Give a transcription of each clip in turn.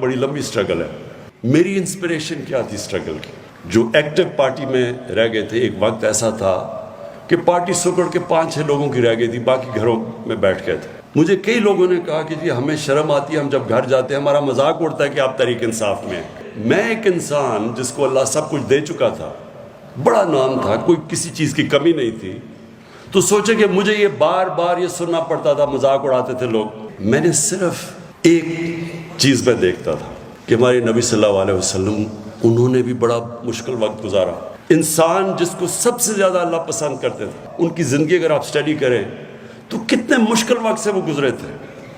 बड़ी लंबी स्ट्रगल है। मेरी इंस्पिरेशन क्या थी स्ट्रगल की? जो एक्टिव पार्टी में रह गए थे, एक वक्त ऐसा था कि पार्टी सुकड़ के 5-6 लोगों की रह गई थी, बाकी घरों में बैठ गए थे। मुझे कई लोगों ने कहा कि जी हमें शर्म आती है, हम जब घर जाते हैं हमारा मजाक उड़ता है कि आप तहरीक इंसाफ में हैं। मैं एक इंसान जिसको अल्लाह सब कुछ दे चुका था, बड़ा नाम था, कोई किसी चीज़ की कमी नहीं थी, तो सोचे कि मुझे ये बार बार ये सुनना पड़ता था, मजाक उड़ाते थे लोग। मैंने सिर्फ एक चीज़ में देखता था कि हमारे नबी सल्लल्लाहु अलैहि वसल्लम, उन्होंने भी बड़ा मुश्किल वक्त गुजारा। इंसान जिसको सबसे ज़्यादा अल्लाह पसंद करते थे, उनकी ज़िंदगी अगर आप स्टडी करें तो कितने मुश्किल वक्त से वो गुजरे थे।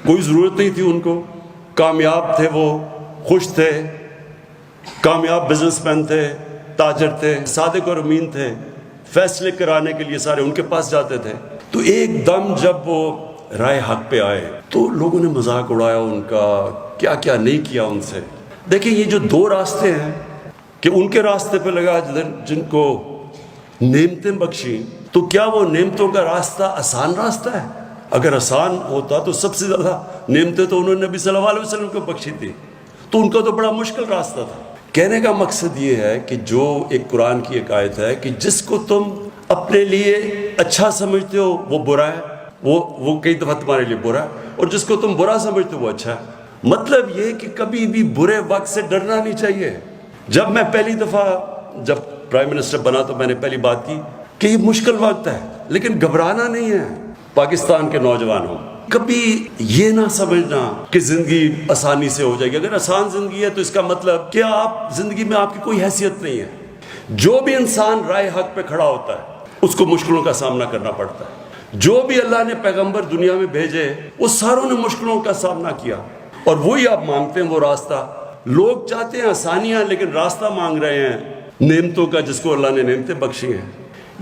कोई ज़रूरत नहीं थी उनको, कामयाब थे, वो खुश थे, कामयाब बिजनेसमैन थे, ताजर थे, सादिक और अमीन थे, फैसले कराने के लिए सारे उनके पास जाते थे। तो एकदम जब वो राय हक पे आए तो लोगों ने मजाक उड़ाया उनका, क्या क्या नहीं किया उनसे। देखिए ये जो दो रास्ते हैं कि उनके रास्ते पे लगा जिनको नेमतें बख्शी, तो क्या वो नेमतों का रास्ता आसान रास्ता है? अगर आसान होता तो सबसे ज़्यादा नेमतें तो उन्होंने नबी सल्लल्लाहु अलैहि वसल्लम को बख्शी थी, तो उनका तो बड़ा मुश्किल रास्ता था। कहने का मकसद ये है कि जो एक कुरान की एक आयत है कि जिसको तुम अपने लिए अच्छा समझते हो वो बुरा है, वो कई दफ़ा तुम्हारे लिए बुरा है, और जिसको तुम बुरा समझते हो वो अच्छा है। मतलब ये कि कभी भी बुरे वक्त से डरना नहीं चाहिए। जब मैं पहली दफ़ा जब प्राइम मिनिस्टर बना तो मैंने पहली बात की कि ये मुश्किल वक्त है, लेकिन घबराना नहीं है। पाकिस्तान के नौजवानों, कभी ये ना समझना कि ज़िंदगी आसानी से हो जाएगी। अगर आसान ज़िंदगी है तो इसका मतलब कि आप ज़िंदगी में आपकी कोई हैसियत नहीं है। जो भी इंसान राय हक पे खड़ा होता है उसको मुश्किलों का सामना करना पड़ता है। जो भी अल्लाह ने पैगंबर दुनिया में भेजे वो सारों ने मुश्किलों का सामना किया, और वही आप मांगते हैं वो रास्ता। लोग चाहते हैं आसानियाँ, लेकिन रास्ता मांग रहे हैं नेमतों का, जिसको अल्लाह ने नेमतें बख्शी हैं।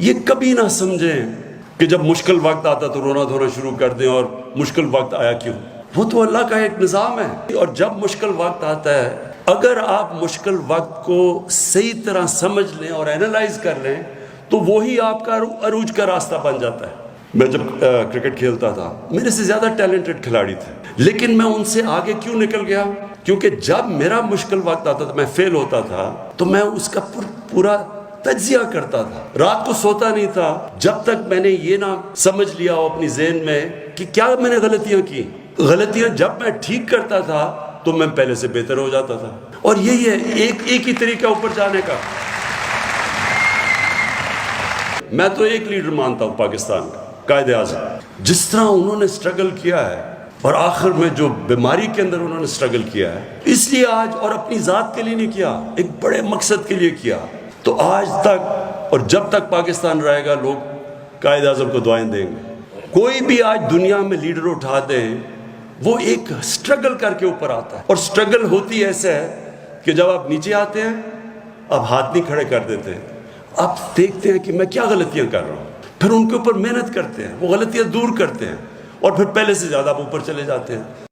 ये कभी ना समझें कि जब मुश्किल वक्त आता तो रोना धोना शुरू कर दें और मुश्किल वक्त आया क्यों। वो तो अल्लाह का एक निज़ाम है। और जब मुश्किल वक्त आता है, अगर आप मुश्किल वक्त को सही तरह समझ लें और एनालाइज कर लें तो वही आपका अरूज का रास्ता बन जाता है। मैं जब क्रिकेट खेलता था, मेरे से ज़्यादा टैलेंटेड खिलाड़ी थे, लेकिन मैं उनसे आगे क्यों निकल गया? क्योंकि जब मेरा मुश्किल वक्त आता था, मैं फेल होता था, तो मैं उसका पूरा तज्जिया करता था। रात को सोता नहीं था जब तक मैंने ये ना समझ लिया हो अपनी ज़हन में कि क्या मैंने गलतियां की। गलतियां जब मैं ठीक करता था तो मैं पहले से बेहतर हो जाता था। और यही है एक ही तरीका ऊपर जाने का। मैं तो एक लीडर मानता हूं पाकिस्तान का, कायदे आज़म। जिस तरह उन्होंने स्ट्रगल किया है और आखिर में जो बीमारी के अंदर उन्होंने स्ट्रगल किया है, इसलिए आज, और अपनी ज़ात के लिए नहीं किया, एक बड़े मकसद के लिए किया, तो आज तक और जब तक पाकिस्तान रहेगा लोग कायदे आज़म को दुआएं देंगे। कोई भी आज दुनिया में लीडर उठा दें, वो एक स्ट्रगल करके ऊपर आता है। और स्ट्रगल होती ऐसे है कि जब आप नीचे आते हैं आप हाथ नहीं खड़े कर देते हैं, आप देखते हैं कि मैं क्या गलतियां कर रहा हूँ, फिर उनके ऊपर मेहनत करते हैं, वो गलतियां दूर करते हैं, और फिर पहले से ज़्यादा आप ऊपर चले जाते हैं।